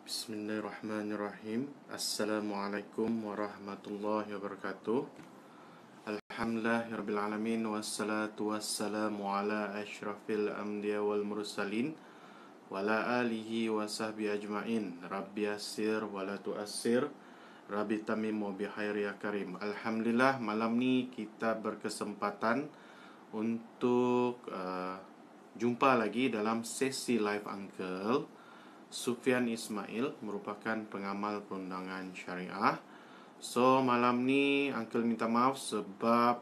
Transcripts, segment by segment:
Bismillahirrahmanirrahim. Assalamualaikum warahmatullahi wabarakatuh. Alhamdulillahirrabbilalamin. Wassalatu wassalamu ala ashrafil anbiya wal mursalin wa ala alihi wa sahbihi ajma'in. Rabbi yassir wa la tu'assir, Rabbi tamim wa bihairi ya karim. Alhamdulillah, malam ni kita berkesempatan untuk jumpa lagi dalam sesi live Uncle Sufyan Ismail, merupakan pengamal perundangan syariah. So malam ni Uncle minta maaf sebab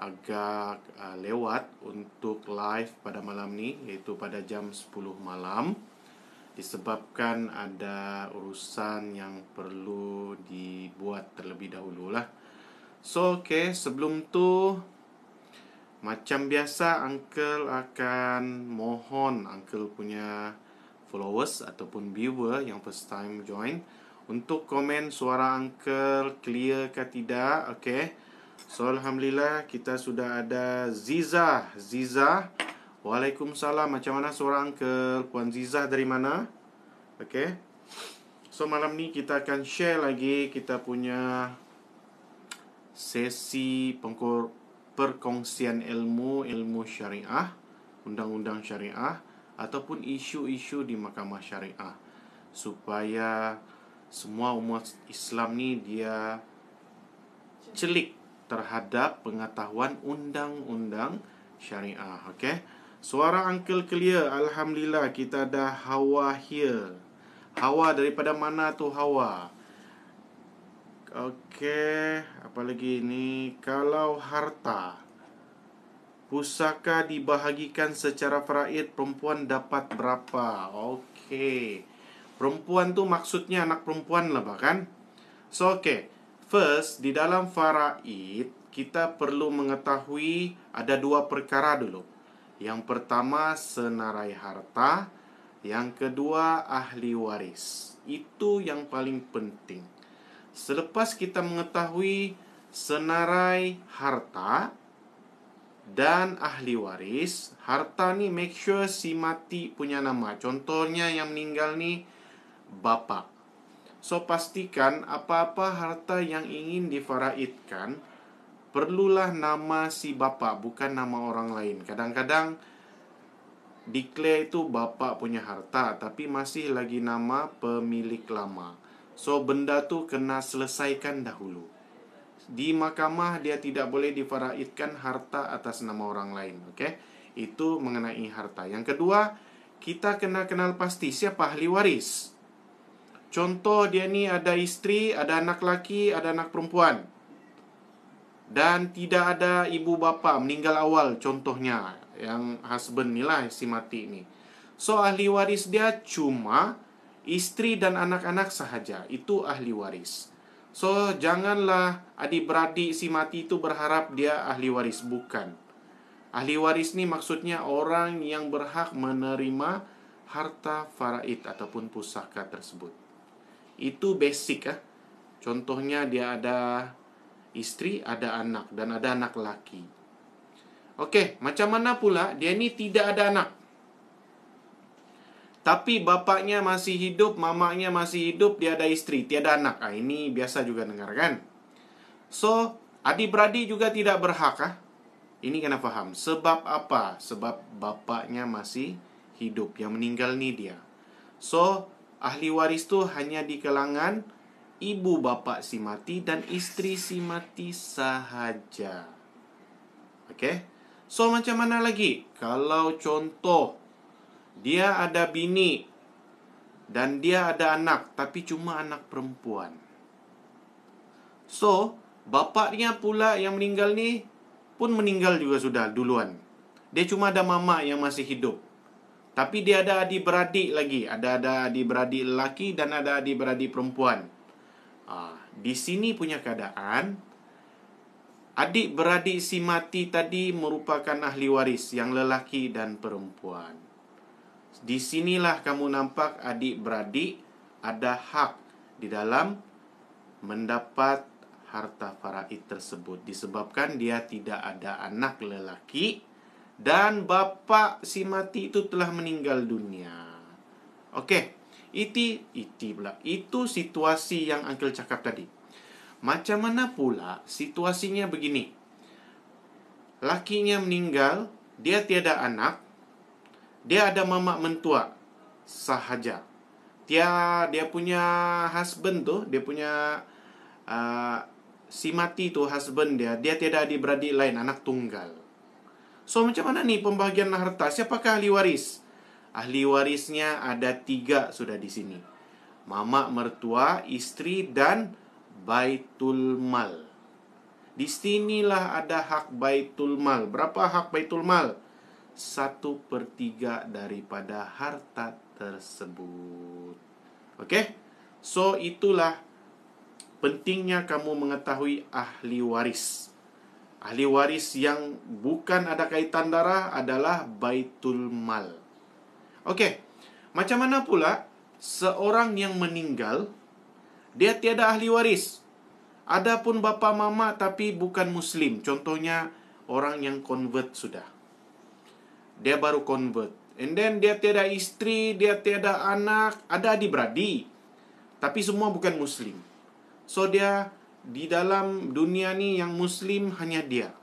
agak lewat untuk live pada malam ni, iaitu pada jam 10 malam, disebabkan ada urusan yang perlu dibuat terlebih dahulu lah. So sebelum tu, macam biasa Uncle akan mohon Uncle punya followers ataupun viewer yang first time join untuk komen suara Uncle clear ke tidak. So Alhamdulillah kita sudah ada Ziza. Waalaikumsalam. Macam mana suara Uncle? Puan Ziza dari mana? So malam ni kita akan share lagi kita punya sesi perkongsian ilmu syariah, undang-undang syariah ataupun isu-isu di mahkamah syariah, supaya semua umat Islam ni dia celik terhadap pengetahuan undang-undang syariah. Suara Uncle clear. Alhamdulillah, kita ada Hawa here. Hawa daripada mana tu Hawa? Apa lagi ni? Kalau harta pusaka dibahagikan secara faraid, perempuan dapat berapa? Perempuan tu maksudnya anak perempuan lah bahkan. So first, di dalam faraid kita perlu mengetahui ada dua perkara dulu. Yang pertama senarai harta, yang kedua ahli waris. Itu yang paling penting. Selepas kita mengetahui senarai harta dan ahli waris, harta ni make sure si mati punya nama. Contohnya yang meninggal ni bapa. So pastikan apa-apa harta yang ingin difaraidkan perlulah nama si bapa, bukan nama orang lain. Kadang-kadang declare itu bapa punya harta, tapi masih lagi nama pemilik lama. So benda tu kena selesaikan dahulu. Di mahkamah dia tidak boleh difaraidkan harta atas nama orang lain. Itu mengenai harta. Yang kedua, kita kena kenal pasti siapa ahli waris. Contoh dia ni ada isteri, ada anak laki, ada anak perempuan, dan tidak ada ibu bapa, meninggal awal contohnya. Yang husband ni lah si mati ni. So ahli waris dia cuma isteri dan anak-anak sahaja. Itu ahli waris. So janganlah adik-beradik si mati itu berharap dia ahli waris. Bukan. Ahli waris ni maksudnya orang yang berhak menerima harta faraid ataupun pusaka tersebut. Itu basic. Contohnya dia ada isteri, ada anak, dan ada anak laki. Macam mana pula dia ni tidak ada anak, tapi bapaknya masih hidup, mamanya masih hidup, dia ada isteri, tiada anak. Ini biasa juga dengar kan? So, adik-beradik juga tidak berhak. Ini kena faham. Sebab apa? Sebab bapaknya masih hidup, yang meninggal ni dia. So, ahli waris tu hanya di kalangan ibu bapa si mati dan isteri si mati sahaja. So, macam mana lagi? Kalau contoh dia ada bini dan dia ada anak, tapi cuma anak perempuan. So, bapaknya pula yang meninggal ni pun meninggal juga sudah duluan. Dia cuma ada mama yang masih hidup. Tapi dia ada adik-beradik lagi. Ada adik-beradik lelaki dan ada adik-beradik perempuan. Di sini punya keadaan, adik-beradik si mati tadi merupakan ahli waris, yang lelaki dan perempuan. Di sinilah kamu nampak adik-beradik ada hak di dalam mendapat harta faraid tersebut, disebabkan dia tidak ada anak lelaki dan bapa si mati itu telah meninggal dunia. Itu situasi yang Uncle cakap tadi. Macam mana pula situasinya begini. Lakinya meninggal, dia tiada anak, dia ada mamak mentua sahaja. Dia punya husband tu, dia punya si mati tu husband dia tiada adik-beradik lain, anak tunggal. So macam mana ni pembahagian harta? Siapakah ahli waris? Ahli warisnya ada 3 sudah di sini. Mamak mertua, isteri dan baitul mal. Di sinilah ada hak baitul mal. Berapa hak baitul mal? 1/3 daripada harta tersebut. Okey? So itulah pentingnya kamu mengetahui ahli waris. Ahli waris yang bukan ada kaitan darah adalah baitul mal. Okey. Macam mana pula seorang yang meninggal, dia tiada ahli waris. Adapun bapa mama tapi bukan muslim. Contohnya orang yang convert sudah. Dia baru convert. And then dia tiada isteri, dia tiada anak, ada adik-beradik. Tapi semua bukan muslim. So dia di dalam dunia ni yang muslim hanya dia.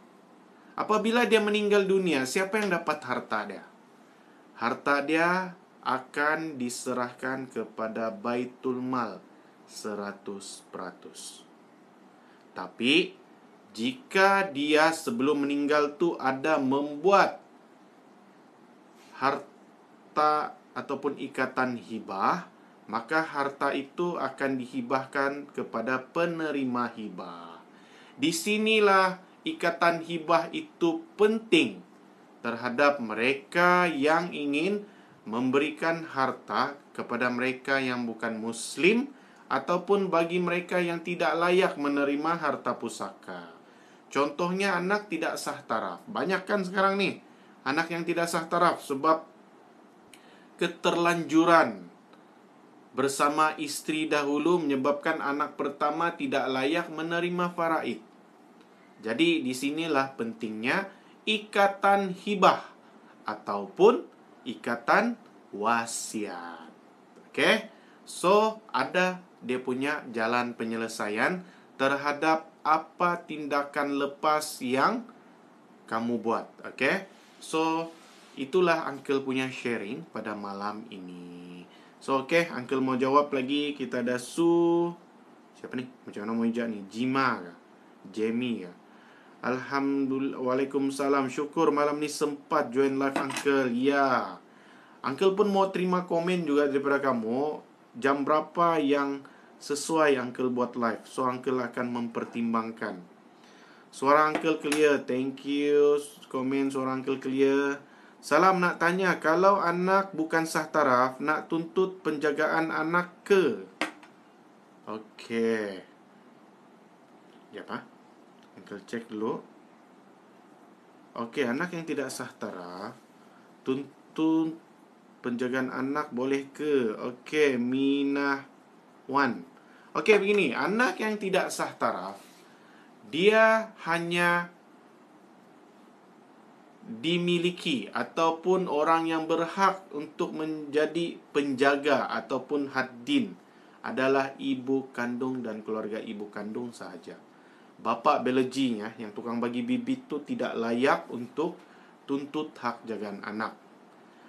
Apabila dia meninggal dunia, siapa yang dapat harta dia? Harta dia akan diserahkan kepada baitul mal 100%. Tapi jika dia sebelum meninggal tu ada membuat harta ataupun ikatan hibah, maka harta itu akan dihibahkan kepada penerima hibah. Di sinilah ikatan hibah itu penting terhadap mereka yang ingin memberikan harta kepada mereka yang bukan muslim, ataupun bagi mereka yang tidak layak menerima harta pusaka. Contohnya anak tidak sah taraf. Banyak kan sekarang ni anak yang tidak sah taraf sebab keterlanjuran bersama isteri dahulu menyebabkan anak pertama tidak layak menerima faraid. Jadi di sinilah pentingnya ikatan hibah ataupun ikatan wasiat. Okey? So ada dia punya jalan penyelesaian terhadap apa tindakan lepas yang kamu buat. Okay? So itulah Uncle punya sharing pada malam ini. So okay, Uncle mau jawab lagi. Kita ada siapa ni? Macam mana mau hijab ni? Jima ke? Jamie ke? Alhamdulillah. Waalaikumsalam. Syukur malam ni sempat join live Uncle. Ya, Uncle pun mau terima komen juga daripada kamu. Jam berapa yang sesuai Uncle buat live. So Uncle akan mempertimbangkan. Suara Uncle clear. Thank you. Komen suara Uncle clear. Salam, nak tanya, kalau anak bukan sah taraf, nak tuntut penjagaan anak ke? Okey. Ya apa? Uncle cek dulu. Okey, anak yang tidak sah taraf, tuntut penjagaan anak boleh ke? Okey, Minah Wan. Okey, begini. Anak yang tidak sah taraf, dia hanya dimiliki ataupun orang yang berhak untuk menjadi penjaga ataupun haddin adalah ibu kandung dan keluarga ibu kandung sahaja. Bapa biologinya yang tukang bagi bibit tu tidak layak untuk tuntut hak jagaan anak.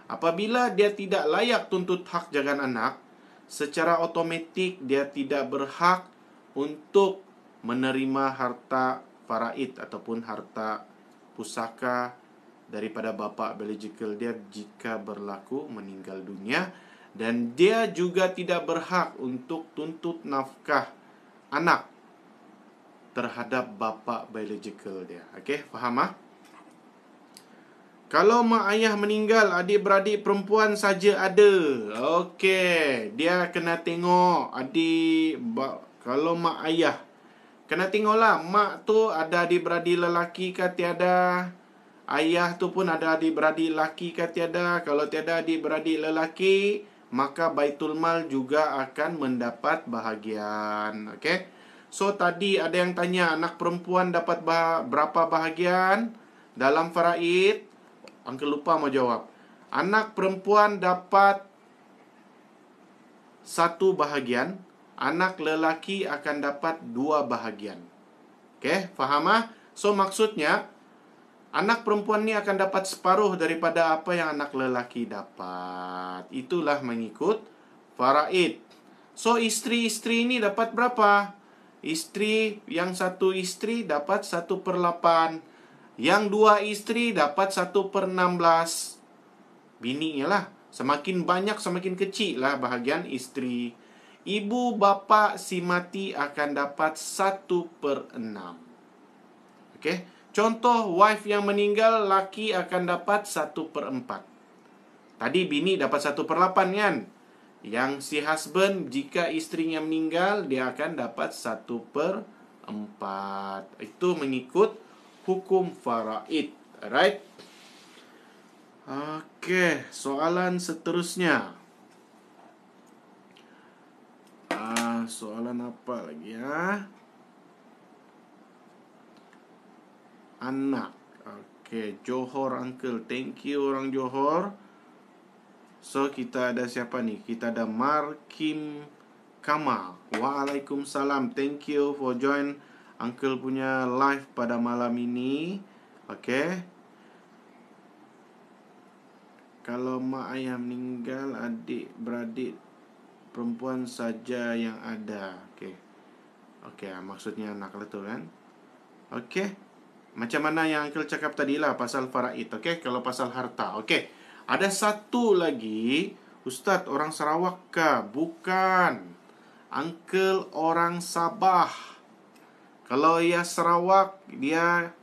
Apabila dia tidak layak tuntut hak jagaan anak, secara otomatik dia tidak berhak untuk menerima harta faraid ataupun harta pusaka daripada bapa biological dia jika berlaku meninggal dunia. Dan dia juga tidak berhak untuk tuntut nafkah anak terhadap bapa biological dia. Okey, faham ah? Kalau mak ayah meninggal, adik-beradik perempuan saja ada. Okey, dia kena tengok kalau mak ayah, kena tengoklah mak tu ada adik-beradik lelaki ke tiada. Ayah tu pun ada adik-beradik lelaki ke tiada. Kalau tiada adik-beradik lelaki, maka baitul mal juga akan mendapat bahagian. Okey. So tadi ada yang tanya anak perempuan dapat berapa bahagian dalam faraid? Uncle lupa mau jawab. Anak perempuan dapat 1 bahagian, anak lelaki akan dapat 2 bahagian. Okey, faham ah? So maksudnya anak perempuan ni akan dapat separuh daripada apa yang anak lelaki dapat. Itulah mengikut faraid. So isteri-isteri ni dapat berapa? Isteri yang 1 isteri dapat 1/8. Yang 2 isteri dapat 1/16. Bininya lah. Semakin banyak semakin kecil lah bahagian isteri. Ibu bapa si mati akan dapat 1/6. Okey. Contoh wife yang meninggal, laki akan dapat 1/4. Tadi bini dapat 1/8 kan? Yang si husband, jika isterinya meninggal, dia akan dapat 1/4. Itu mengikut hukum faraid. Alright? Okey, soalan seterusnya. Soalan apa lagi ya? Anak. Okey, Johor uncle. Thank you orang Johor. So kita ada siapa ni? Kita ada Markim Kamal. Waalaikumsalam. Thank you for join uncle punya live pada malam ini. Okey. Kalau mak ayah meninggal, adik beradik perempuan saja yang ada. Okey. Okey, maksudnya anak lah tu kan. Okey. Macam mana yang uncle cakap tadi lah pasal faraid. Okey, kalau pasal harta. Okey. Ada satu lagi, Ustaz orang Sarawak kah? Bukan. Uncle orang Sabah. Kalau ia Sarawak, dia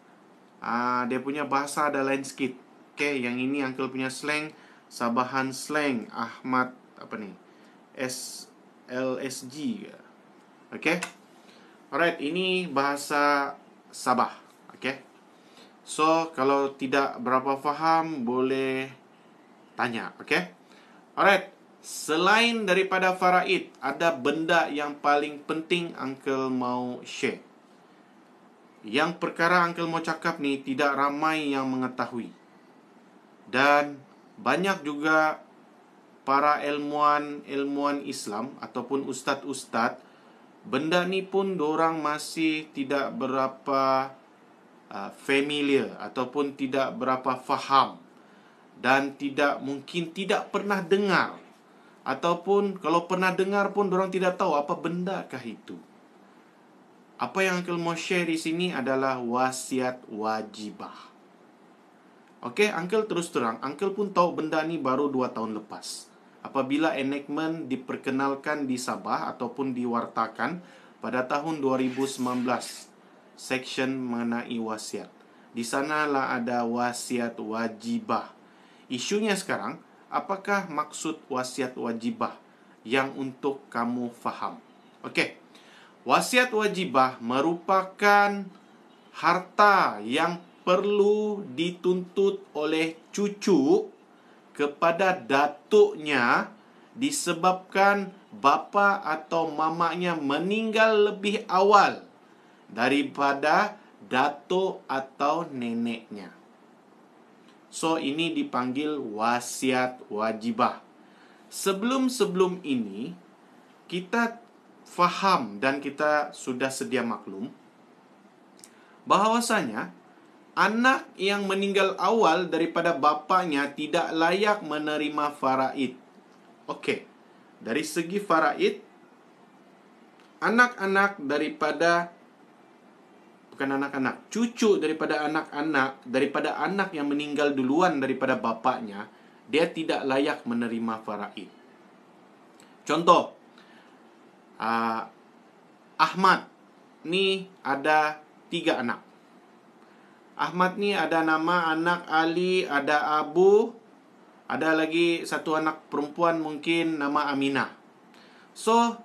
punya bahasa ada lain sikit. Okey, yang ini uncle punya slang, Sabahan slang. Ahmad apa ni? SLSG ke? Okey. Alright, ini bahasa Sabah. Okey. So, kalau tidak berapa faham, boleh tanya. Okey. Alright. Selain daripada faraid, ada benda yang paling penting uncle mau share. Yang perkara uncle mau cakap ni tidak ramai yang mengetahui. Dan banyak juga para ilmuwan Islam ataupun ustaz-ustaz, benda ni pun dorang masih tidak berapa familiar ataupun tidak berapa faham, dan mungkin tidak pernah dengar, ataupun kalau pernah dengar pun dorang tidak tahu apa bendakah itu. Apa yang uncle mau share di sini adalah wasiat wajibah. Okey, uncle terus terang, uncle pun tahu benda ni baru 2 tahun lepas. Apabila enactment diperkenalkan di Sabah ataupun diwartakan pada tahun 2019, section mengenai wasiat. Di sanalah ada wasiat wajibah. Isunya sekarang, apakah maksud wasiat wajibah yang untuk kamu faham? Okey. Wasiat wajibah merupakan harta yang perlu dituntut oleh cucu kepada datuknya disebabkan bapa atau mamanya meninggal lebih awal daripada datuk atau neneknya. So, ini dipanggil wasiat wajibah. Sebelum ini, kita faham dan kita sudah sedia maklum bahawasanya anak yang meninggal awal daripada bapanya tidak layak menerima faraid. Okey. Dari segi faraid, anak-anak daripada cucu daripada daripada anak yang meninggal duluan daripada bapanya, dia tidak layak menerima faraid. Contoh, Ahmad ni ada 3 anak. Ahmad ni ada nama anak Ali, ada Abu, ada lagi satu anak perempuan mungkin nama Aminah. So,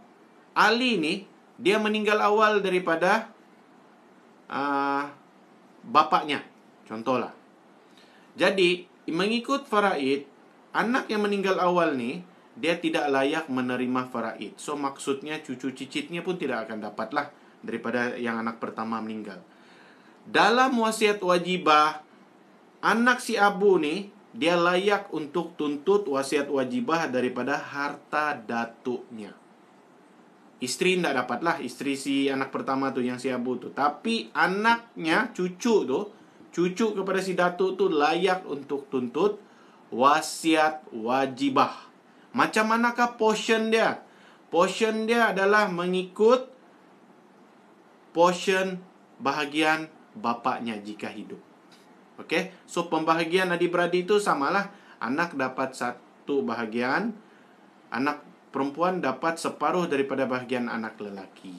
Ali ni dia meninggal awal daripada bapaknya, contohlah. Jadi, mengikut faraid, anak yang meninggal awal ni dia tidak layak menerima faraid. So, maksudnya cucu cicitnya pun tidak akan dapatlah daripada yang anak pertama meninggal. Dalam wasiat wajibah, anak si Abu ni dia layak untuk tuntut wasiat wajibah daripada harta datuknya. Isteri tidak dapatlah, isteri si anak pertama tu yang si Abu tu. Tapi anaknya, cucu kepada si datuk tu layak untuk tuntut wasiat wajibah. Macam manakah portion dia? Portion dia adalah mengikut portion bahagian bapaknya jika hidup. Okey, so pembahagian adik-beradik itu samalah. Anak dapat satu bahagian, anak perempuan dapat separuh daripada bahagian anak lelaki.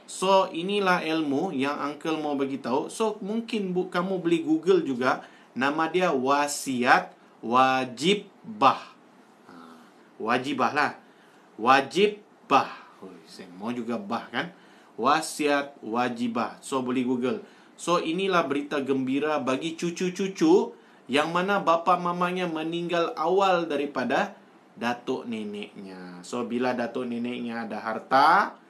So inilah ilmu yang uncle mau bagi tahu. So mungkin kamu beli Google juga, nama dia wasiat wajibah. Wajibah lah, wajibah. Saya mau juga bah kan, wasiat wajibah. So boleh Google. So inilah berita gembira bagi cucu-cucu yang mana bapa mamanya meninggal awal daripada datuk neneknya. So bila datuk neneknya ada harta,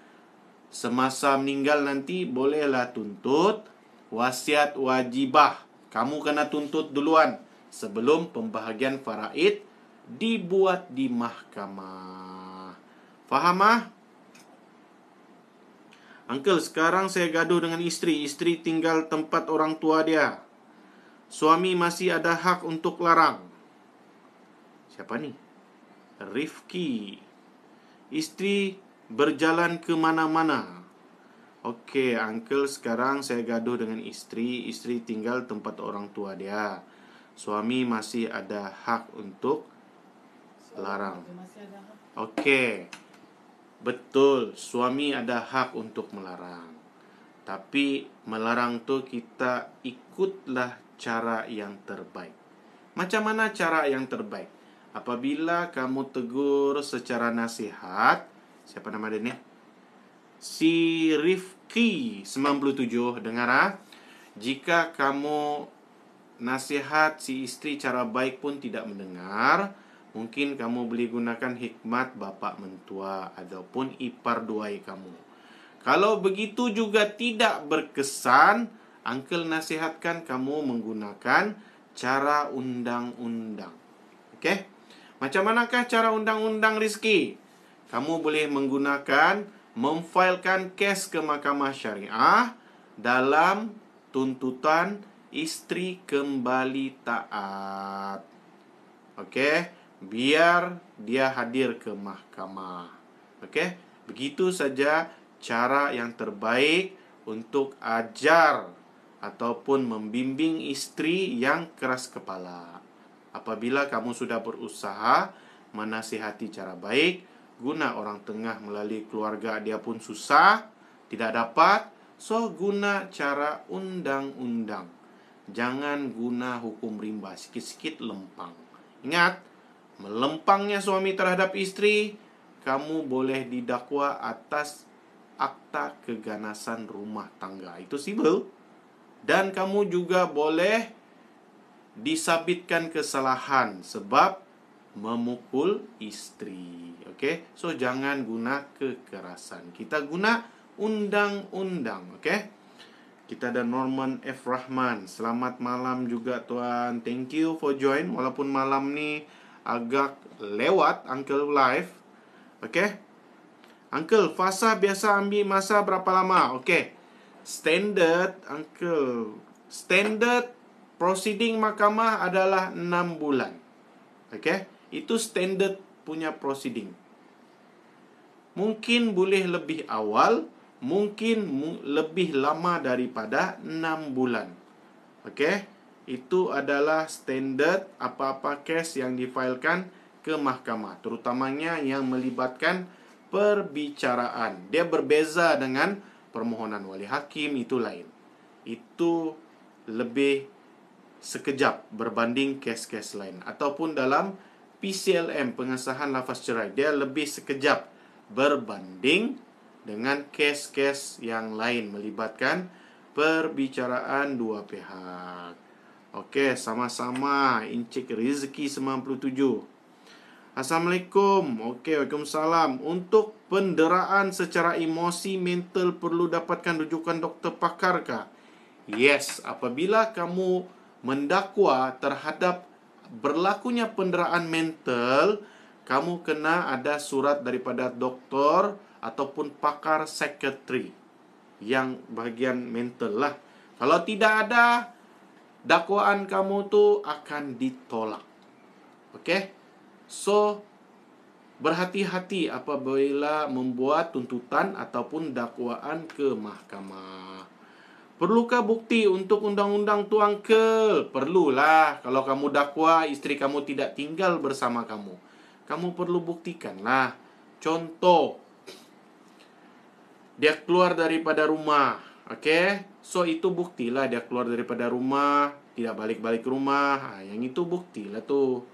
semasa meninggal nanti bolehlah tuntut wasiat wajibah. Kamu kena tuntut duluan sebelum pembahagian faraid dibuat di mahkamah. Faham ah? Uncle, sekarang saya gaduh dengan isteri. Isteri tinggal tempat orang tua dia. Suami masih ada hak untuk larang. Siapa ni? Rifki. Isteri berjalan ke mana-mana. Okey, uncle, sekarang saya gaduh dengan isteri. Isteri tinggal tempat orang tua dia. Suami masih ada hak untuk larang. Okey. Betul, suami ada hak untuk melarang. Tapi melarang tu kita ikutlah cara yang terbaik. Macam mana cara yang terbaik? Apabila kamu tegur secara nasihat, siapa nama dia ni? Si Rifki 97, dengar ah. Jika kamu nasihat si isteri cara baik pun tidak mendengar, mungkin kamu boleh gunakan hikmat bapa mentua ataupun ipar duai kamu. Kalau begitu juga tidak berkesan, uncle nasihatkan kamu menggunakan cara undang-undang. Okey? Macam manakah cara undang-undang, Rizki? Kamu boleh menggunakan memfailkan kes ke mahkamah syariah dalam tuntutan isteri kembali taat. Okey? Biar dia hadir ke mahkamah. Okey? Begitu saja cara yang terbaik untuk ajar ataupun membimbing isteri yang keras kepala. Apabila kamu sudah berusaha menasihati cara baik, guna orang tengah melalui keluarga dia pun susah, tidak dapat, so guna cara undang-undang. Jangan guna hukum rimba, sikit-sikit lempang. Ingat, melempangnya suami terhadap isteri, kamu boleh didakwa atas akta keganasan rumah tangga. Itu sibel. Dan kamu juga boleh disabitkan kesalahan sebab memukul isteri. Okey? So jangan guna kekerasan. Kita guna undang-undang, okey? Kita ada Norman F. Rahman. Selamat malam juga tuan. Thank you for join walaupun malam ni agak lewat Uncle live. Okey? Uncle, fasa biasa ambil masa berapa lama? Okey. Standard Uncle, standard proceeding mahkamah adalah 6 bulan. Okey? Itu standard punya proceeding. Mungkin boleh lebih awal, mungkin lebih lama daripada 6 bulan. Okey? Itu adalah standard apa-apa kes yang difailkan ke mahkamah, terutamanya yang melibatkan perbicaraan. Dia berbeza dengan permohonan wali hakim, itu lain. Itu lebih sekejap berbanding kes-kes lain. Ataupun dalam PCLM, pengesahan lafaz cerai, dia lebih sekejap berbanding dengan kes-kes yang lain melibatkan perbicaraan dua pihak. Okey, sama-sama Encik Rizki 97. Assalamualaikum. Okey, waalaikumsalam. Untuk penderaan secara emosi mental perlu dapatkan rujukan doktor pakar kah? Yes, apabila kamu mendakwa terhadap berlakunya penderaan mental, kamu kena ada surat daripada doktor ataupun pakar psikiatri yang bagian mental lah. Kalau tidak ada, dakwaan kamu tu akan ditolak. Okey? So, berhati-hati apabila membuat tuntutan ataupun dakwaan ke mahkamah. Perlukah bukti untuk undang-undang tu, Uncle? Perlulah. Kalau kamu dakwa isteri kamu tidak tinggal bersama kamu, kamu perlu buktikanlah. Contoh, dia keluar daripada rumah. Okey? So, itu buktilah dia keluar daripada rumah, tidak balik-balik rumah. Yang itu buktilah tu.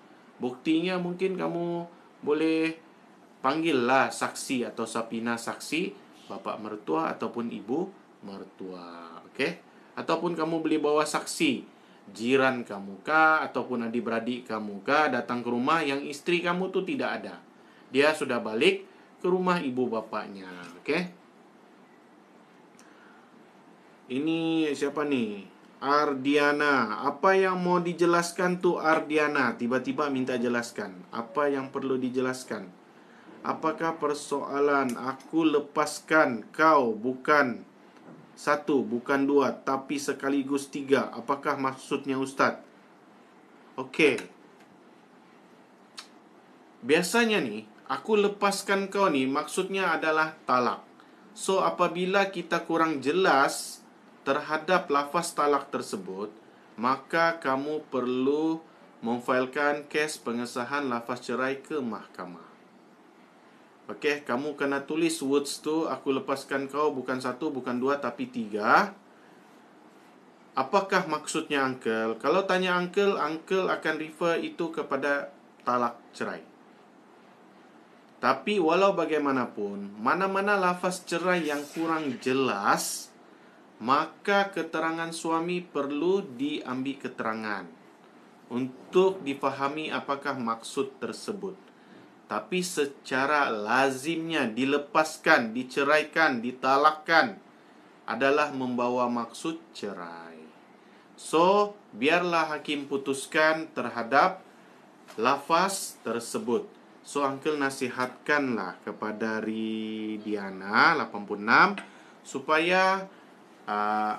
Buktinya mungkin kamu boleh panggillah saksi atau sapina saksi, bapa mertua ataupun ibu mertua. Okey? Ataupun kamu boleh bawa saksi jiran kamu kah ataupun adik-beradik kamu kah datang ke rumah yang isteri kamu tu tidak ada. Dia sudah balik ke rumah ibu bapaknya. Okey? Ini siapa ni? Ardiana. Apa yang mau dijelaskan tu, Ardiana? Tiba-tiba minta jelaskan. Apa yang perlu dijelaskan? Apakah persoalan aku lepaskan kau bukan satu, bukan dua, tapi sekaligus tiga? Apakah maksudnya Ustaz? Okey. Biasanya ni, aku lepaskan kau ni maksudnya adalah talak. So, apabila kita kurang jelas terhadap lafaz talak tersebut, maka kamu perlu memfailkan kes pengesahan lafaz cerai ke mahkamah. Okey, kamu kena tulis words tu, aku lepaskan kau bukan satu, bukan dua, tapi tiga. Apakah maksudnya, Uncle? Kalau tanya Uncle, Uncle akan refer itu kepada talak cerai. Tapi walau bagaimanapun, mana-mana lafaz cerai yang kurang jelas, maka keterangan suami perlu diambil keterangan untuk difahami apakah maksud tersebut. Tapi secara lazimnya dilepaskan, diceraikan, ditalakkan adalah membawa maksud cerai. So, biarlah hakim putuskan terhadap lafaz tersebut. So, Uncle nasihatkanlah kepada Diana 86 supaya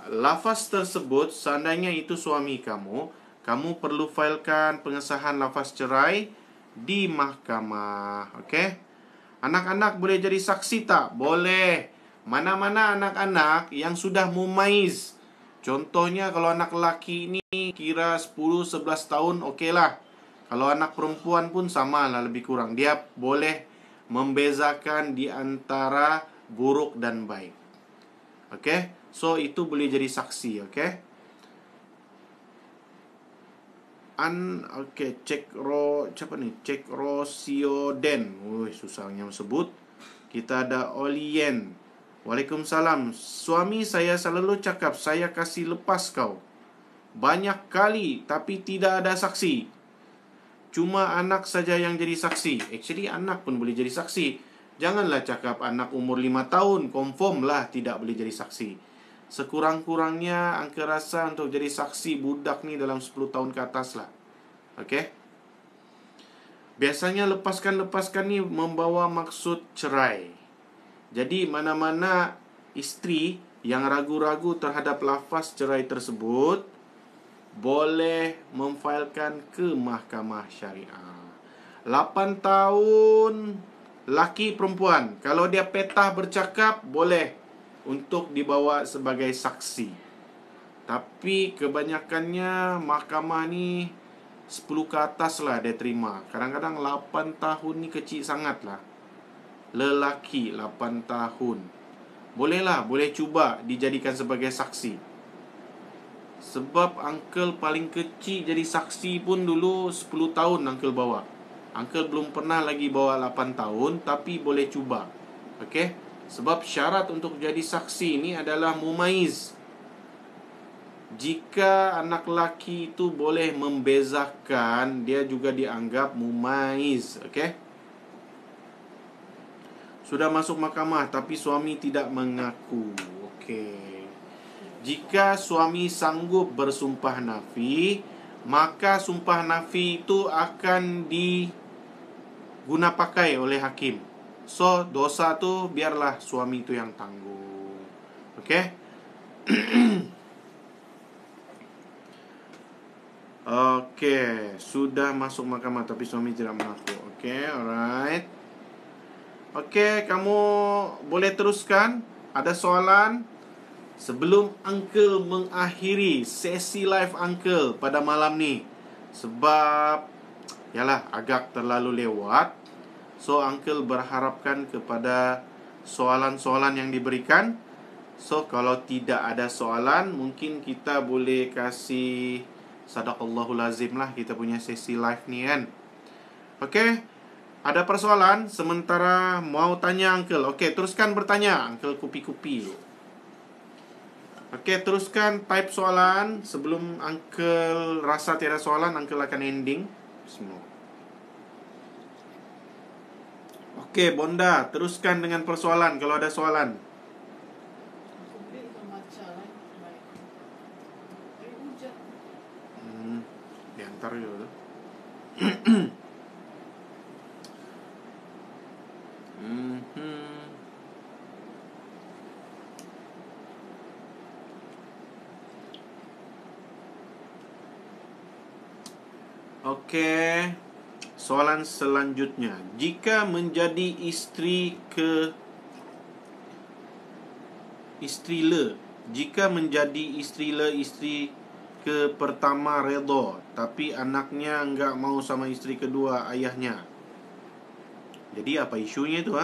lafaz tersebut, seandainya itu suami kamu, kamu perlu failkan pengesahan lafaz cerai di mahkamah. Okey? Anak-anak boleh jadi saksi tak? Boleh. Mana-mana anak-anak yang sudah mumaiz. Contohnya kalau anak lelaki ini kira 10-11 tahun, okeylah. Kalau anak perempuan pun samalah lebih kurang. Dia boleh membezakan di antara buruk dan baik. Okey? So itu boleh jadi saksi, okey? Okey, siapa ni? Cek Rosioden. Susahnya sebut. Kita ada Olien. Waalaikumsalam. Suami saya selalu cakap saya kasih lepas kau banyak kali, tapi tidak ada saksi. Cuma anak saja yang jadi saksi. Actually anak pun boleh jadi saksi. Janganlah cakap anak umur 5 tahun, confirm lah tidak boleh jadi saksi. Sekurang-kurangnya angka rasa untuk jadi saksi budak ni dalam 10 tahun ke atas lah. Okey? Biasanya lepaskan ni membawa maksud cerai. Jadi mana-mana isteri yang ragu-ragu terhadap lafaz cerai tersebut boleh memfailkan ke mahkamah syariah. 8 tahun laki perempuan, kalau dia petah bercakap boleh untuk dibawa sebagai saksi. Tapi kebanyakannya mahkamah ni 10 ke atas lah dia terima. Kadang-kadang 8 tahun ni kecil sangat lah. Lelaki 8 tahun, bolehlah, boleh cuba dijadikan sebagai saksi. Sebab Uncle paling kecil jadi saksi pun dulu 10 tahun Uncle bawa. Uncle belum pernah lagi bawa 8 tahun, tapi boleh cuba. Okey? Sebab syarat untuk jadi saksi ini adalah mumaiz. Jika anak lelaki itu boleh membezakan, dia juga dianggap mumaiz. Okey? Sudah masuk mahkamah tapi suami tidak mengaku. Okey. Jika suami sanggup bersumpah nafi, maka sumpah nafi itu akan diguna pakai oleh hakim. So, dosa tu biarlah suami itu yang tanggung. Okey? Okey, sudah masuk mahkamah tapi suami tidak mengaku. Okey, alright. Okey, kamu boleh teruskan. Ada soalan? Sebelum Uncle mengakhiri sesi live Uncle pada malam ni, sebab yalah agak terlalu lewat, so Uncle berharapkan kepada soalan-soalan yang diberikan. So kalau tidak ada soalan, mungkin kita boleh kasih sadaqallahul azim lah kita punya sesi live ni kan. Okey, ada persoalan sementara mau tanya Uncle. Okey, teruskan bertanya. Uncle kupi-kupi. Okey, teruskan type soalan. Sebelum Uncle rasa tiada soalan, Uncle akan ending semua. Okey, Bonda, teruskan dengan persoalan kalau ada soalan. Diantar dulu. Okey. Soalan selanjutnya. Jika menjadi isteri isteri ke pertama redha, tapi anaknya enggak mau sama isteri kedua ayahnya. Jadi apa isunya itu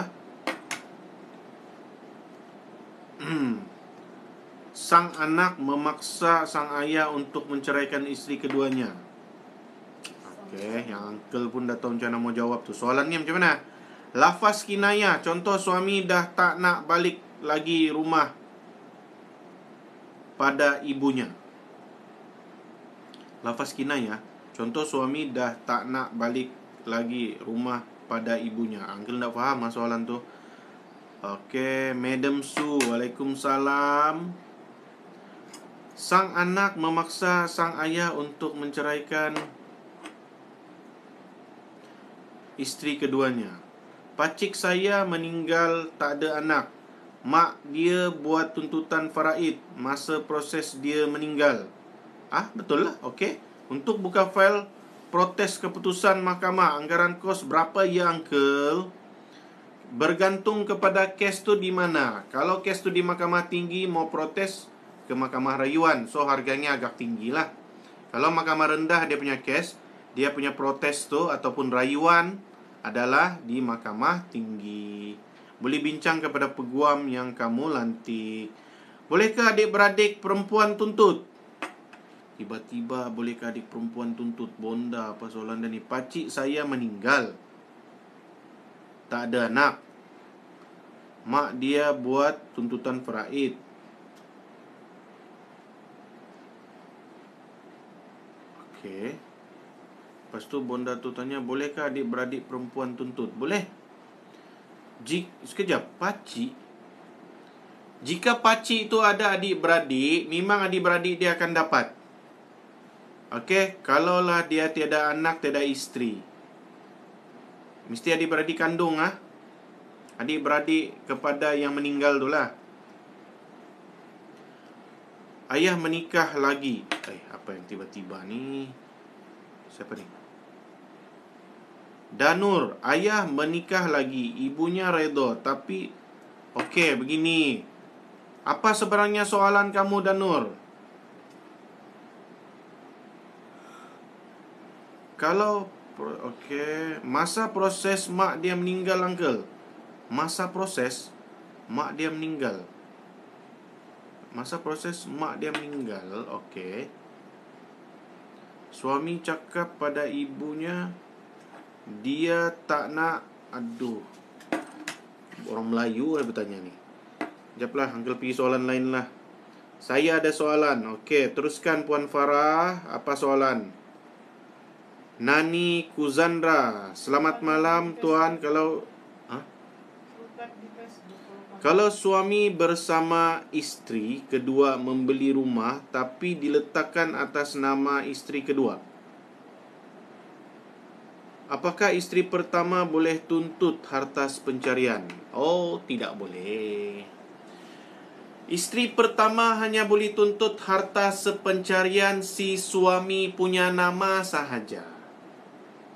Sang anak memaksa sang ayah untuk menceraikan isteri keduanya. Okey, yang Uncle pun dah tahu macam mana mau jawab tu. Soalannya macam mana? Lafaz kinayah, contoh suami dah tak nak balik lagi rumah pada ibunya. Lafaz kinayah, contoh suami dah tak nak balik lagi rumah pada ibunya. Uncle tak faham soalan tu. Okey, Madam Su, Waalaikumsalam. Sang anak memaksa sang ayah untuk menceraikan isteri keduanya. Pacik saya meninggal tak ada anak. Mak dia buat tuntutan faraid masa proses dia meninggal. Betul lah. Okey. Untuk buka fail protes keputusan mahkamah, anggaran kos berapa ya Uncle? Bergantung kepada kes tu di mana. Kalau kes tu di mahkamah tinggi, mau protes ke mahkamah rayuan, so harganya agak tinggi lah. Kalau mahkamah rendah dia punya kes, dia punya protes tu ataupun rayuan adalah di mahkamah tinggi. Boleh bincang kepada peguam yang kamu lantik. Bolehkah adik-beradik perempuan tuntut? Tiba-tiba bolehkah adik perempuan tuntut? Bonda, apa soalan dia ni? Pacik saya meninggal, tak ada anak. Mak dia buat tuntutan faraid. Okey. Lepas tu Bonda tu tanya, bolehkah adik-beradik perempuan tuntut? Boleh. Sekejap, pakcik. Jika pakcik itu ada adik-beradik, memang adik-beradik dia akan dapat. Okey, kalaulah dia tiada anak, tiada isteri, mesti adik-beradik kandung adik-beradik kepada yang meninggal tu lah. Ayah menikah lagi. Apa yang tiba-tiba ni? Siapa ni? Danur, ayah menikah lagi, ibunya redha, tapi okey, begini. Apa sebenarnya soalan kamu, Danur? Kalau masa proses mak dia meninggal, Uncle. Masa proses mak dia meninggal. Okey. Suami cakap pada ibunya dia tak nak. Orang Melayu bertanya ni. Sekejaplah, Uncle pergi soalan lain lah. Saya ada soalan. Okey, teruskan Puan Farah. Apa soalan? Nani Kuzandra, selamat malam Tuan. Kalau suami bersama isteri kedua membeli rumah tapi diletakkan atas nama isteri kedua, Apakah isteri pertama boleh tuntut harta pencarian? Oh, tidak boleh. Isteri pertama hanya boleh tuntut harta sepencarian si suami punya nama sahaja.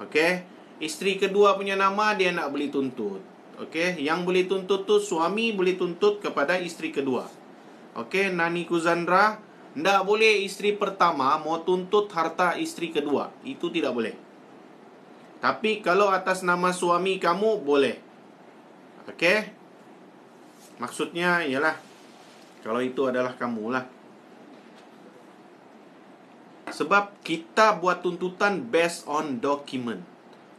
Okey? Isteri kedua punya nama dia nak boleh tuntut. Okey? Yang boleh tuntut tu suami boleh tuntut kepada isteri kedua. Okey, Nani Kuzandra, ndak boleh isteri pertama mau tuntut harta isteri kedua. Itu tidak boleh. Tapi kalau atas nama suami kamu boleh. Okey? Maksudnya ialah kalau itu adalah kamulah. Sebab kita buat tuntutan based on document.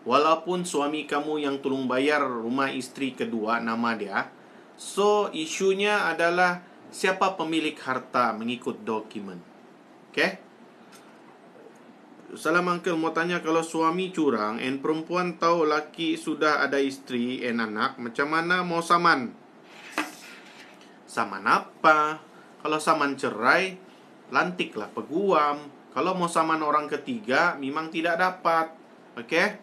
Walaupun suami kamu yang tolong bayar rumah isteri kedua nama dia, so isunya adalah siapa pemilik harta mengikut dokumen. Okay? Salam uncle, mau tanya kalau suami curang and perempuan tahu laki sudah ada isteri and anak, macam mana mau saman? Saman apa? Kalau saman cerai, lantiklah peguam. Kalau mau saman orang ketiga, memang tidak dapat. Okay?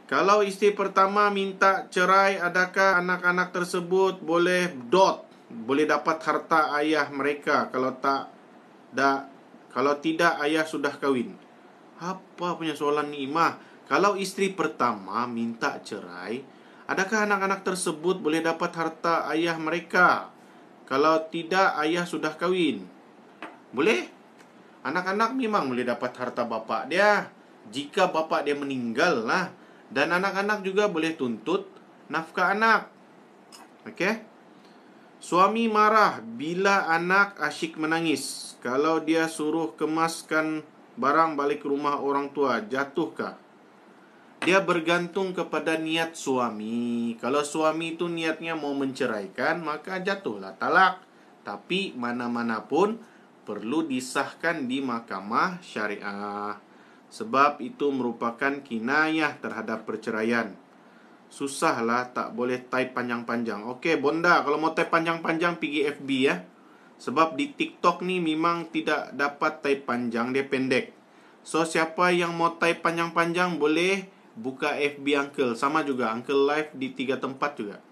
Kalau isteri pertama minta cerai, adakah anak-anak tersebut boleh dapat harta ayah mereka kalau tidak ayah sudah kahwin? Apa punya soalan ni, Imah? Kalau isteri pertama minta cerai, adakah anak-anak tersebut boleh dapat harta ayah mereka kalau tidak ayah sudah kahwin? Boleh. Anak-anak memang boleh dapat harta bapa dia jika bapa dia meninggal lah. Dan anak-anak juga boleh tuntut nafkah anak. Okey? Suami marah bila anak asyik menangis. Kalau dia suruh kemaskan barang balik rumah orang tua, jatuhkah? Dia bergantung kepada niat suami. Kalau suami itu niatnya mau menceraikan, maka jatuhlah talak. Tapi mana-mana pun perlu disahkan di mahkamah syariah. Sebab itu merupakan kinayah terhadap perceraian. Susahlah, tak boleh type panjang-panjang. Okey, Bonda, kalau mau type panjang-panjang pergi FB ya. Sebab di TikTok ni memang tidak dapat type panjang, dia pendek. So, siapa yang mau type panjang-panjang boleh buka FB Uncle. Sama juga, Uncle live di 3 tempat juga.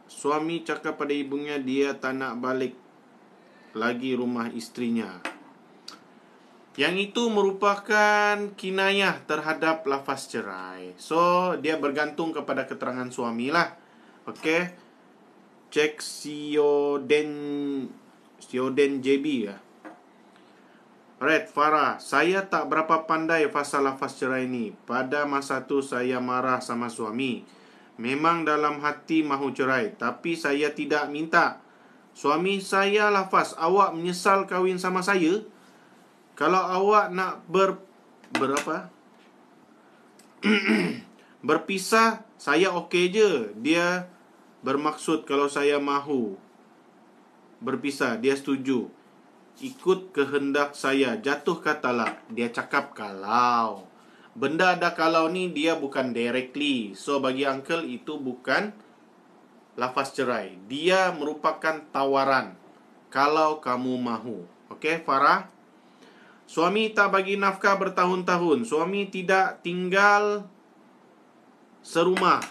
Suami cakap pada ibunya dia tak nak balik lagi rumah istrinya. Yang itu merupakan kinayah terhadap lafaz cerai. So, dia bergantung kepada keterangan suami lah. Okey. Cek Sioden JB ya. Alright, Farah. Saya tak berapa pandai fasal lafaz cerai ni. Pada masa tu saya marah sama suami. Memang dalam hati mahu cerai. Tapi saya tidak minta. Suami saya lafaz, awak menyesal kahwin sama saya? Kalau awak nak berpisah, saya okey je. Dia bermaksud kalau saya mahu berpisah, dia setuju. Ikut kehendak saya, jatuh ke talak. Dia cakap kalau. Benda ada kalau ni dia bukan directly. So bagi uncle itu bukan lafaz cerai. Dia merupakan tawaran. Kalau kamu mahu. Okey, Farah? Suami tak bagi nafkah bertahun-tahun. Suami tidak tinggal serumah.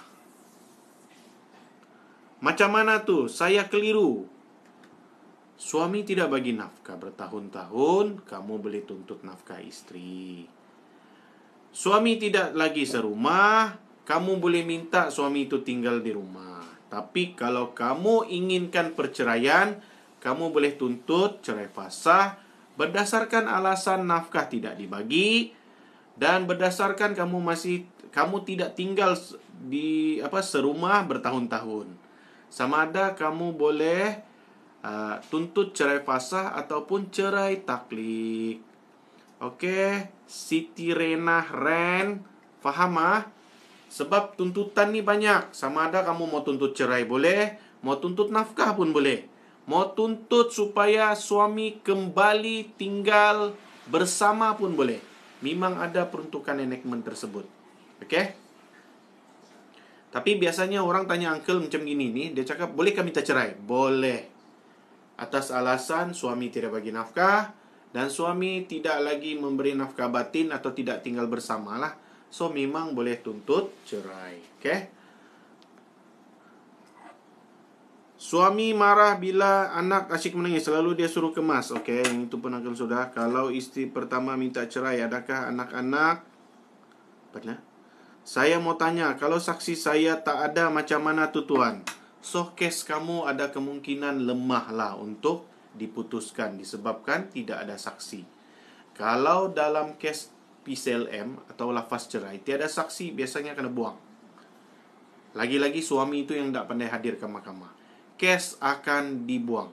Macam mana tu? Saya keliru. Suami tidak bagi nafkah bertahun-tahun, kamu boleh tuntut nafkah isteri. Suami tidak lagi serumah, kamu boleh minta suami itu tinggal di rumah. Tapi kalau kamu inginkan perceraian, kamu boleh tuntut cerai fasah berdasarkan alasan nafkah tidak dibagi dan berdasarkan kamu tidak tinggal di serumah bertahun-tahun. Sama ada kamu boleh tuntut cerai fasah ataupun cerai taklik. Okey, Siti Rena Ren, faham ah? Sebab tuntutan ni banyak. Sama ada kamu mau tuntut cerai boleh, mau tuntut nafkah pun boleh. Mau tuntut supaya suami kembali tinggal bersama pun boleh. Memang ada peruntukan enactment tersebut. Okey? Tapi biasanya orang tanya uncle macam gini ni, dia cakap, bolehkah minta cerai? Boleh. Atas alasan suami tidak bagi nafkah dan suami tidak lagi memberi nafkah batin atau tidak tinggal bersama lah, so memang boleh tuntut cerai. Okay? Suami marah bila anak asyik menangis, selalu dia suruh kemas. Okey, yang itu pun uncle sudah. Kalau isteri pertama minta cerai, adakah anak-anak? Benar? Saya mau tanya, kalau saksi saya tak ada, macam mana tu tuan? So, kes kamu ada kemungkinan lemah lah untuk diputuskan disebabkan tidak ada saksi. Kalau dalam kes PCLM atau lafaz cerai, tiada saksi, biasanya kena buang. Lagi-lagi suami itu yang tak pandai hadir ke mahkamah, kes akan dibuang.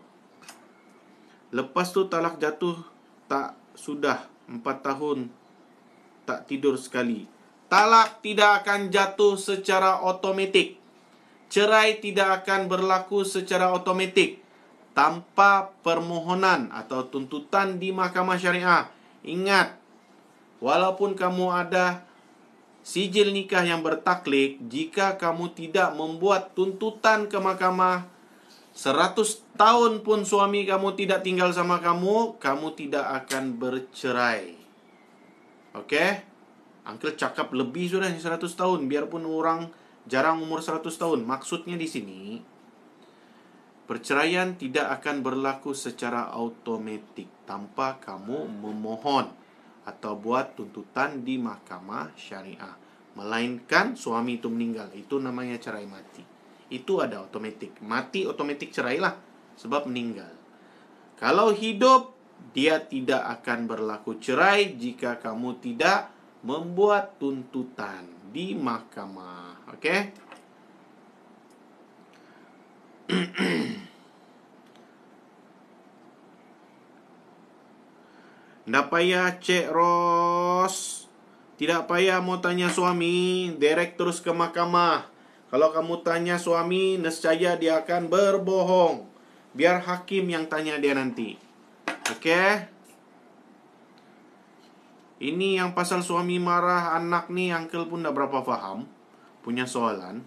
Lepas tu talak jatuh, tak sudah 4 tahun tak tidur sekali, talak tidak akan jatuh secara otomatik. Cerai tidak akan berlaku secara otomatik tanpa permohonan atau tuntutan di mahkamah syariah. Ingat, walaupun kamu ada sijil nikah yang bertaklid, jika kamu tidak membuat tuntutan ke mahkamah, 100 tahun pun suami kamu tidak tinggal sama kamu, kamu tidak akan bercerai. Okey? Uncle cakap lebih sudah 100 tahun, biarpun orang jarang umur 100 tahun. Maksudnya di sini, perceraian tidak akan berlaku secara automatik tanpa kamu memohon atau buat tuntutan di mahkamah syariah. Melainkan suami itu meninggal, itu namanya cerai mati. Itu ada otomatik. Mati otomatik cerai lah, sebab meninggal. Kalau hidup, dia tidak akan berlaku cerai jika kamu tidak membuat tuntutan di mahkamah. Okey? Ndak payah Cik Ros. Tidak payah mau tanya suami, direct terus ke mahkamah. Kalau kamu tanya suami, nescaya dia akan berbohong. Biar hakim yang tanya dia nanti. Okey? Ini yang pasal suami marah anak ni, uncle pun dah berapa faham. Punya soalan.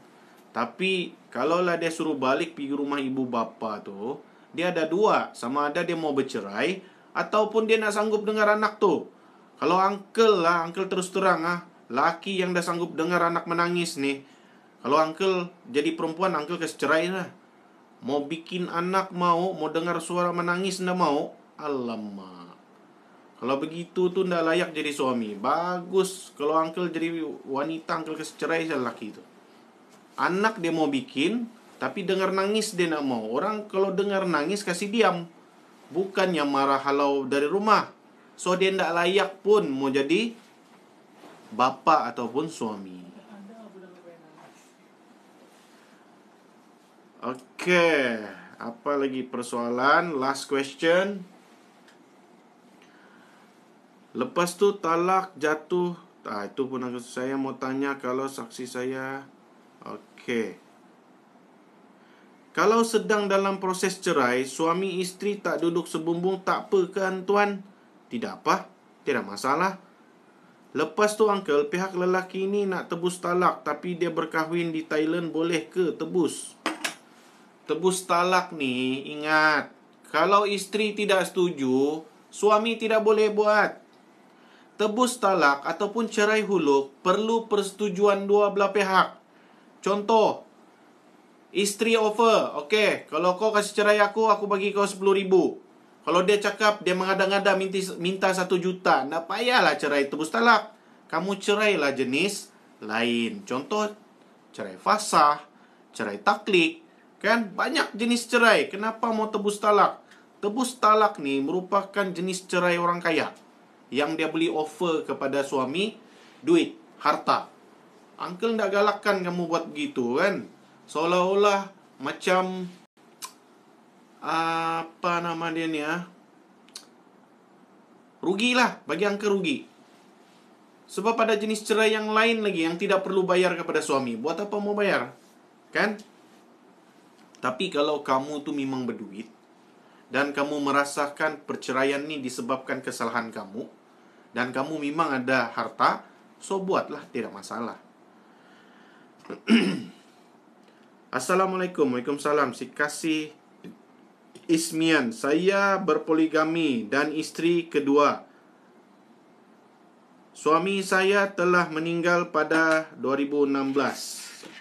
Tapi, kalaulah dia suruh balik pergi rumah ibu bapa tu, dia ada dua. Sama ada dia mau bercerai, ataupun dia nak sanggup dengar anak tu. Kalau uncle lah, uncle terus terang laki yang dah sanggup dengar anak menangis ni, kalau uncle jadi perempuan, uncle kasih cerai lah. Mau bikin anak mau dengar suara menangis ndak mau. Alamak. Kalau begitu tu ndak layak jadi suami. Bagus kalau uncle jadi wanita, uncle kasih cerai saja laki itu. Anak dia mau bikin, tapi dengar nangis dia nak mau. Orang kalau dengar nangis kasih diam, bukannya marah halau dari rumah. So dia ndak layak pun mau jadi bapa ataupun suami. Okey, apa lagi persoalan? Last question. Lepas tu talak jatuh. Itu pun saya mau tanya kalau saksi saya. Okey. Kalau sedang dalam proses cerai, suami isteri tak duduk sebumbung, tak apa kan tuan? Tidak apa, tidak masalah. Lepas tu uncle, pihak lelaki ni nak tebus talak, tapi dia berkahwin di Thailand, boleh ke tebus? Tebus talak ni, ingat, kalau isteri tidak setuju, suami tidak boleh buat. Tebus talak ataupun cerai huluk perlu persetujuan dua belah pihak. Contoh, isteri offer, okey, kalau kau kasih cerai aku bagi kau 10,000. Kalau dia cakap, dia mengada-ngada minta 1 juta, tak payahlah cerai tebus talak. Kamu cerailah jenis lain. Contoh, cerai fasah, cerai taklid. Kan banyak jenis cerai. Kenapa mau tebus talak? Tebus talak ni merupakan jenis cerai orang kaya, yang dia beli offer kepada suami duit, harta. Uncle tak galakkan kamu buat begitu kan. Seolah-olah macam apa nama dia ni rugilah, bagi uncle rugi. Sebab ada jenis cerai yang lain lagi yang tidak perlu bayar kepada suami. Buat apa mau bayar? Kan? Tapi kalau kamu tu memang berduit dan kamu merasakan perceraian ni disebabkan kesalahan kamu dan kamu memang ada harta, so buatlah, tidak masalah. Assalamualaikum. Waalaikumsalam. Si kasih Ismian, saya berpoligami dan isteri kedua. Suami saya telah meninggal pada 2016.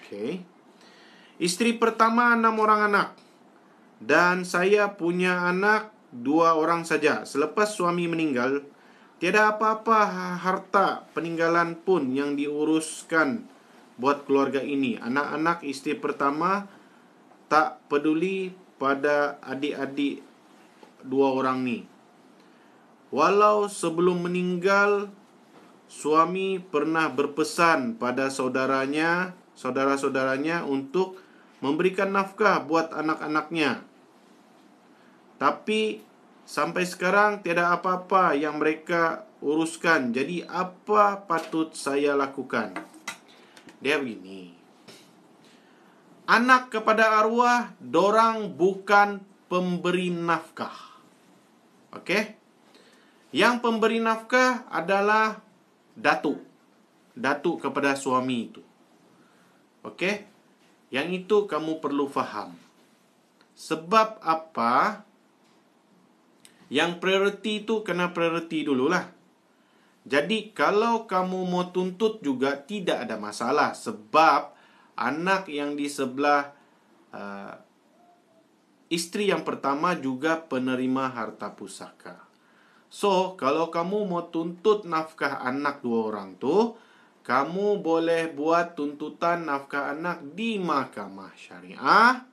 Okey. Isteri pertama 6 orang anak. Dan saya punya anak 2 orang saja. Selepas suami meninggal, tiada apa-apa harta peninggalan pun yang diuruskan buat keluarga ini. Anak-anak isteri pertama tak peduli pada adik-adik 2 orang ni. Walau sebelum meninggal, suami pernah berpesan pada saudara-saudaranya untuk memberikan nafkah buat anak-anaknya. Tapi sampai sekarang tiada apa-apa yang mereka uruskan. Jadi apa patut saya lakukan? Dia begini. Anak kepada arwah, dorang bukan pemberi nafkah. Okey? Yang pemberi nafkah adalah datuk. Datuk kepada suami itu. Okey? Yang itu kamu perlu faham. Sebab apa? Yang prioriti itu kena prioriti dululah. Jadi kalau kamu mau tuntut juga tidak ada masalah. Sebab anak yang di sebelah isteri yang pertama juga penerima harta pusaka. So, kalau kamu mau tuntut nafkah anak 2 orang tu, kamu boleh buat tuntutan nafkah anak di mahkamah syariah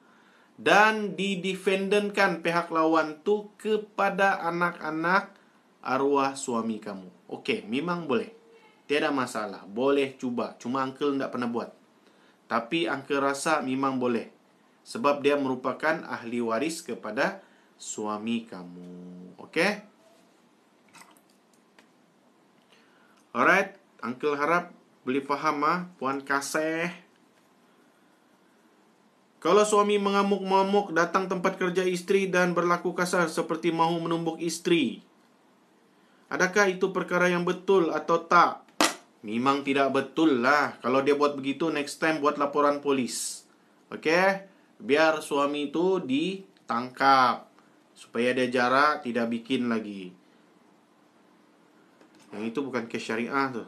dan didefendenkan pihak lawan tu kepada anak-anak arwah suami kamu. Okey, memang boleh. Tiada masalah. Boleh cuba. Cuma uncle tak pernah buat. Tapi uncle rasa memang boleh. Sebab dia merupakan ahli waris kepada suami kamu. Okey? Alright. Uncle harap boleh faham Puan Kasih. Kalau suami mengamuk-mamuk datang tempat kerja isteri dan berlaku kasar seperti mahu menumbuk isteri, adakah itu perkara yang betul atau tak? Memang tidak betul lah. Kalau dia buat begitu, next time buat laporan polis. Okey? Biar suami itu ditangkap. Supaya dia jarak, tidak bikin lagi. Yang itu bukan kes syariah tu.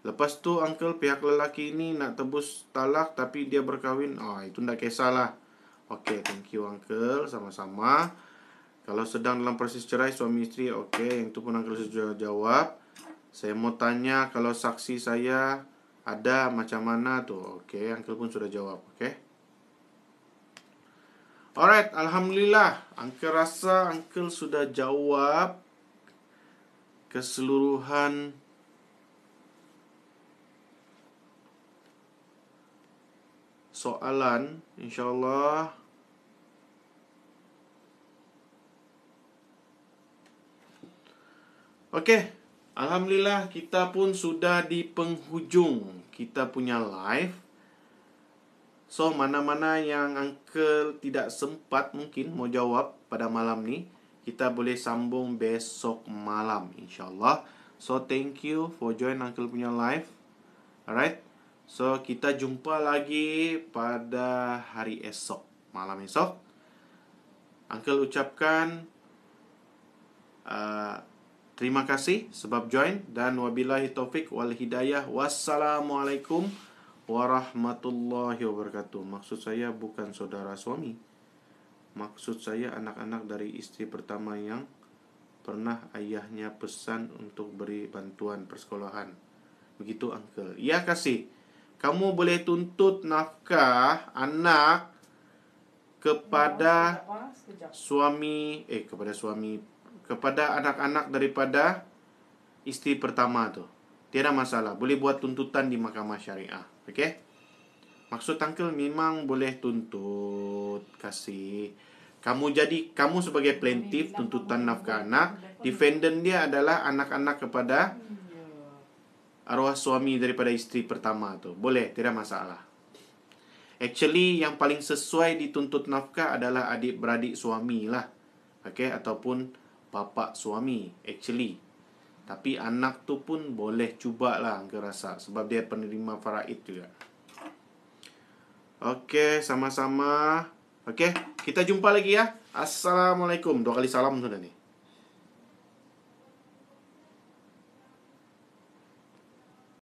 Lepas tu, uncle pihak lelaki ini nak tebus talak tapi dia berkahwin. Itu tak kisahlah. Okey, thank you uncle. Sama-sama. Kalau sedang dalam proses cerai suami isteri, okey, yang itu pun uncle sudah jawab. Saya mau tanya kalau saksi saya ada macam mana tu. Okey, uncle pun sudah jawab. Okey. Alright, alhamdulillah. Uncle rasa uncle sudah jawab keseluruhan soalan, insya-Allah. Okey. Alhamdulillah, kita pun sudah di penghujung kita punya live. So, mana-mana yang uncle tidak sempat mungkin mau jawab pada malam ni, kita boleh sambung besok malam, insyaAllah. So, thank you for join uncle punya live. Alright. So, kita jumpa lagi pada hari esok, malam esok. Uncle ucapkan terima kasih sebab join dan wabillahi taufik wal hidayah. Wassalamualaikum warahmatullahi wabarakatuh. Maksud saya bukan saudara suami. Maksud saya anak-anak dari isteri pertama yang pernah ayahnya pesan untuk beri bantuan persekolahan. Begitu uncle. Ya kasih. Kamu boleh tuntut nafkah anak kepada kepada anak-anak daripada isteri pertama tu. Tiada masalah. Boleh buat tuntutan di mahkamah syariah. Okey? Maksud uncle memang boleh tuntut kasih. Kamu sebagai plaintiff tuntutan nafkah anak, defendant dia adalah anak-anak kepada arwah suami daripada isteri pertama tu. Boleh, tidak masalah. Actually yang paling sesuai dituntut nafkah adalah adik-beradik suami lah. Okey, ataupun bapa suami actually. Tapi anak tu pun boleh cubalah angka rasa sebab dia penerima faraid juga. Okey, sama-sama. Okey, kita jumpa lagi ya. Assalamualaikum. 2 kali salam sudah nih.